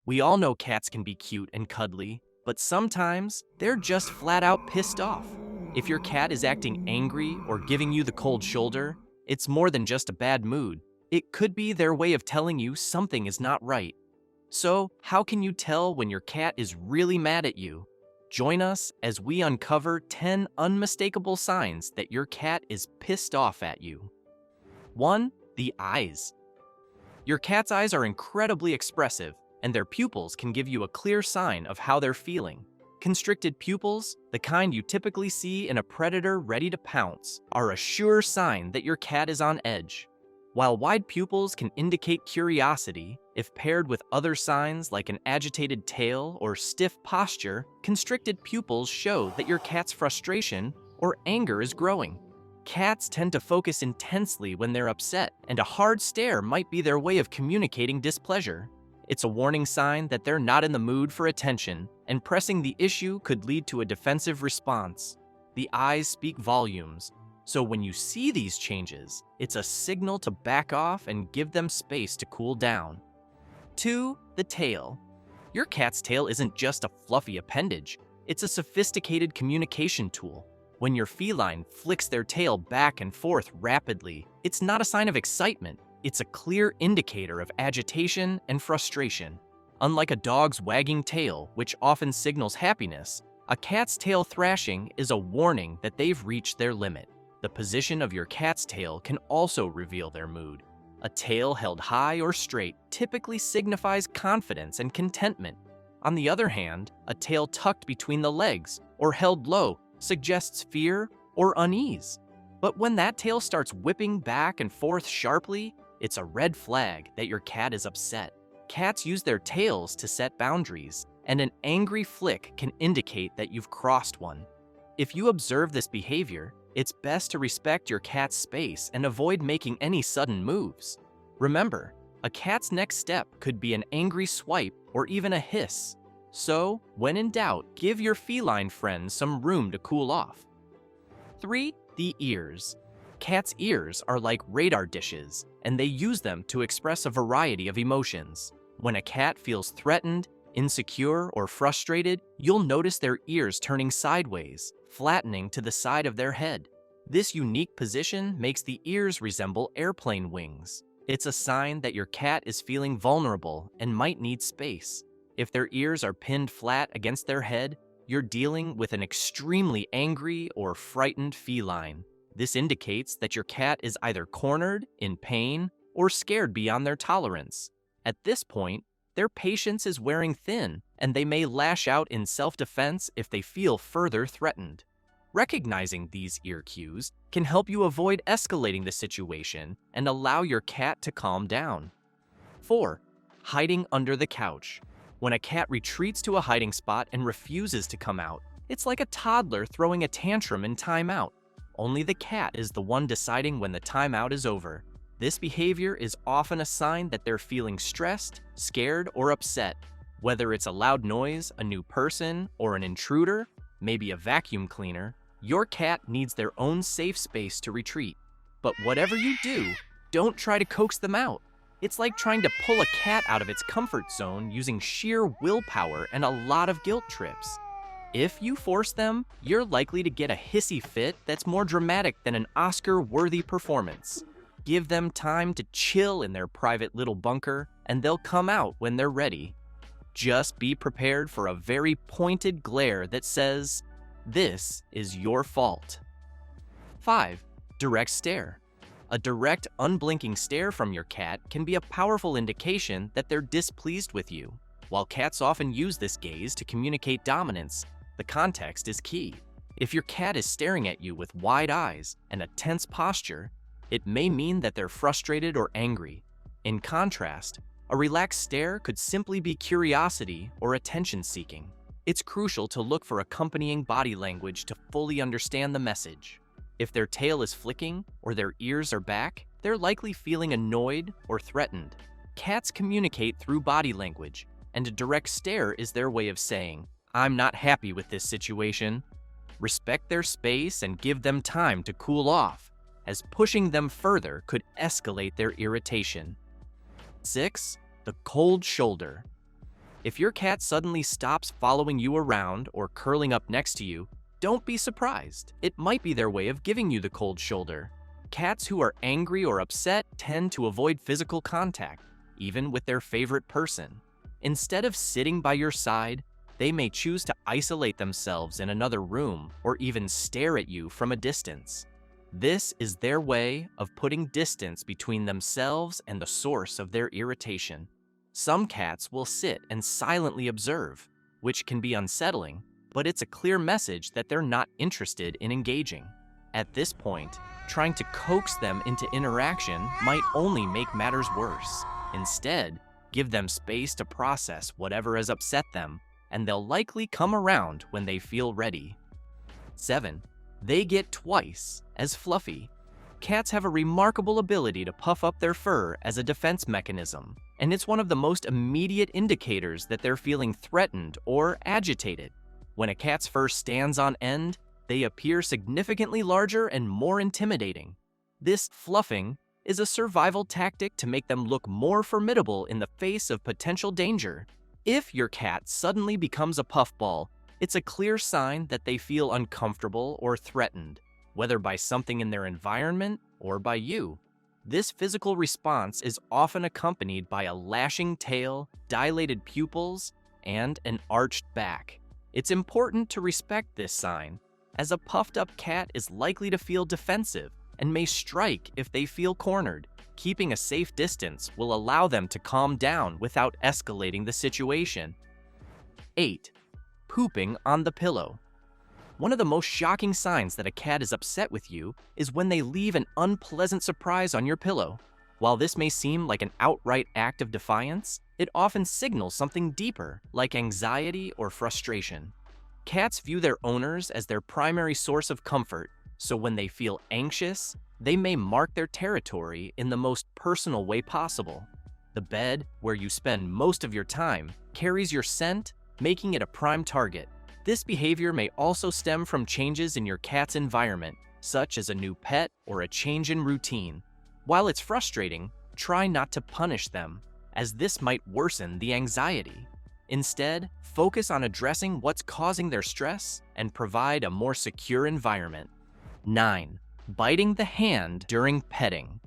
We all know cats can be cute and cuddly, but sometimes they're just flat out pissed off. If your cat is acting angry or giving you the cold shoulder, it's more than just a bad mood. It could be their way of telling you something is not right. So, how can you tell when your cat is really mad at you? Join us as we uncover 10 unmistakable signs that your cat is pissed off at you. 1. The eyes. Your cat's eyes are incredibly expressive, and their pupils can give you a clear sign of how they're feeling. Constricted pupils, the kind you typically see in a predator ready to pounce, are a sure sign that your cat is on edge. While wide pupils can indicate curiosity, if paired with other signs like an agitated tail or stiff posture, constricted pupils show that your cat's frustration or anger is growing. Cats tend to focus intensely when they're upset, and a hard stare might be their way of communicating displeasure. It's a warning sign that they're not in the mood for attention, and pressing the issue could lead to a defensive response. The eyes speak volumes, so when you see these changes, it's a signal to back off and give them space to cool down. 2. The tail. Your cat's tail isn't just a fluffy appendage, it's a sophisticated communication tool. When your feline flicks their tail back and forth rapidly, it's not a sign of excitement, it's a clear indicator of agitation and frustration. Unlike a dog's wagging tail, which often signals happiness, a cat's tail thrashing is a warning that they've reached their limit. The position of your cat's tail can also reveal their mood. A tail held high or straight typically signifies confidence and contentment. On the other hand, a tail tucked between the legs or held low suggests fear or unease. But when that tail starts whipping back and forth sharply, it's a red flag that your cat is upset. Cats use their tails to set boundaries, and an angry flick can indicate that you've crossed one. If you observe this behavior, it's best to respect your cat's space and avoid making any sudden moves. Remember, a cat's next step could be an angry swipe or even a hiss. So, when in doubt, give your feline friend some room to cool off. 3. The ears. Cats' ears are like radar dishes, and they use them to express a variety of emotions. When a cat feels threatened, insecure, or frustrated, you'll notice their ears turning sideways, flattening to the side of their head. This unique position makes the ears resemble airplane wings. It's a sign that your cat is feeling vulnerable and might need space. If their ears are pinned flat against their head, you're dealing with an extremely angry or frightened feline. This indicates that your cat is either cornered, in pain, or scared beyond their tolerance. At this point, their patience is wearing thin, and they may lash out in self-defense if they feel further threatened. Recognizing these ear cues can help you avoid escalating the situation and allow your cat to calm down. 4. Hiding under the couch. When a cat retreats to a hiding spot and refuses to come out, it's like a toddler throwing a tantrum in timeout. Only the cat is the one deciding when the timeout is over. This behavior is often a sign that they're feeling stressed, scared, or upset. Whether it's a loud noise, a new person, or an intruder, maybe a vacuum cleaner, your cat needs their own safe space to retreat. But whatever you do, don't try to coax them out. It's like trying to pull a cat out of its comfort zone using sheer willpower and a lot of guilt trips. If you force them, you're likely to get a hissy fit that's more dramatic than an Oscar-worthy performance. Give them time to chill in their private little bunker, and they'll come out when they're ready. Just be prepared for a very pointed glare that says, "This is your fault." 5. Direct stare. A direct, unblinking stare from your cat can be a powerful indication that they're displeased with you. While cats often use this gaze to communicate dominance, the context is key. If your cat is staring at you with wide eyes and a tense posture, it may mean that they're frustrated or angry. In contrast, a relaxed stare could simply be curiosity or attention-seeking. It's crucial to look for accompanying body language to fully understand the message. If their tail is flicking or their ears are back, they're likely feeling annoyed or threatened. Cats communicate through body language, and a direct stare is their way of saying, "I'm not happy with this situation." Respect their space and give them time to cool off, as pushing them further could escalate their irritation. 6. The cold shoulder. If your cat suddenly stops following you around or curling up next to you, don't be surprised. It might be their way of giving you the cold shoulder. Cats who are angry or upset tend to avoid physical contact, even with their favorite person. Instead of sitting by your side, they may choose to isolate themselves in another room or even stare at you from a distance. This is their way of putting distance between themselves and the source of their irritation. Some cats will sit and silently observe, which can be unsettling, but it's a clear message that they're not interested in engaging. At this point, trying to coax them into interaction might only make matters worse. Instead, give them space to process whatever has upset them, and they'll likely come around when they feel ready. 7. They get twice as fluffy. Cats have a remarkable ability to puff up their fur as a defense mechanism, and it's one of the most immediate indicators that they're feeling threatened or agitated. When a cat's fur stands on end, they appear significantly larger and more intimidating. This fluffing is a survival tactic to make them look more formidable in the face of potential danger. If your cat suddenly becomes a puffball, it's a clear sign that they feel uncomfortable or threatened, whether by something in their environment or by you. This physical response is often accompanied by a lashing tail, dilated pupils, and an arched back. It's important to respect this sign, as a puffed-up cat is likely to feel defensive and may strike if they feel cornered. Keeping a safe distance will allow them to calm down without escalating the situation. 8. Pooping on the pillow. One of the most shocking signs that a cat is upset with you is when they leave an unpleasant surprise on your pillow. While this may seem like an outright act of defiance, it often signals something deeper, like anxiety or frustration. Cats view their owners as their primary source of comfort, so when they feel anxious, they may mark their territory in the most personal way possible. The bed, where you spend most of your time, carries your scent, making it a prime target. This behavior may also stem from changes in your cat's environment, such as a new pet or a change in routine. While it's frustrating, try not to punish them, as this might worsen the anxiety. Instead, focus on addressing what's causing their stress and provide a more secure environment. 9. Biting the hand during petting.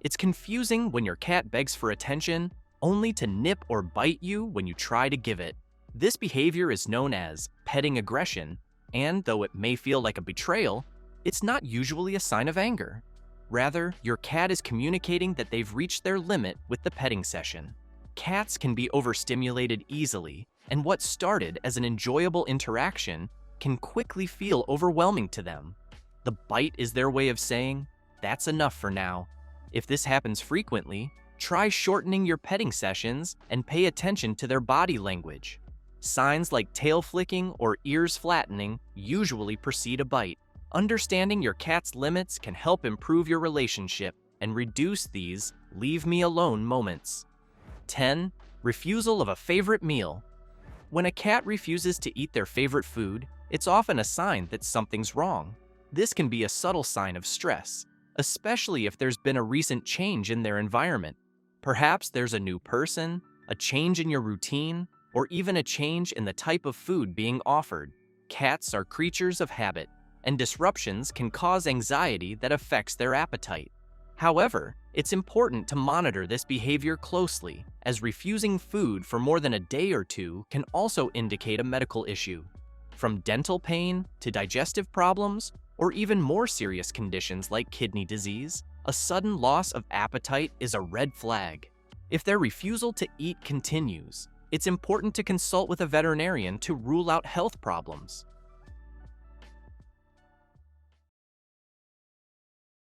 It's confusing when your cat begs for attention, only to nip or bite you when you try to give it. This behavior is known as petting aggression, and though it may feel like a betrayal, it's not usually a sign of anger. Rather, your cat is communicating that they've reached their limit with the petting session. Cats can be overstimulated easily, and what started as an enjoyable interaction can quickly feel overwhelming to them. The bite is their way of saying, "That's enough for now." If this happens frequently, try shortening your petting sessions and pay attention to their body language. Signs like tail flicking or ears flattening usually precede a bite. Understanding your cat's limits can help improve your relationship and reduce these "leave me alone" moments. 10. Refusal of a favorite meal. When a cat refuses to eat their favorite food, it's often a sign that something's wrong. This can be a subtle sign of stress, especially if there's been a recent change in their environment. Perhaps there's a new person, a change in your routine, or even a change in the type of food being offered. Cats are creatures of habit, and disruptions can cause anxiety that affects their appetite. However, it's important to monitor this behavior closely, as refusing food for more than a day or two can also indicate a medical issue. From dental pain to digestive problems, or even more serious conditions like kidney disease, a sudden loss of appetite is a red flag. If their refusal to eat continues, it's important to consult with a veterinarian to rule out health problems.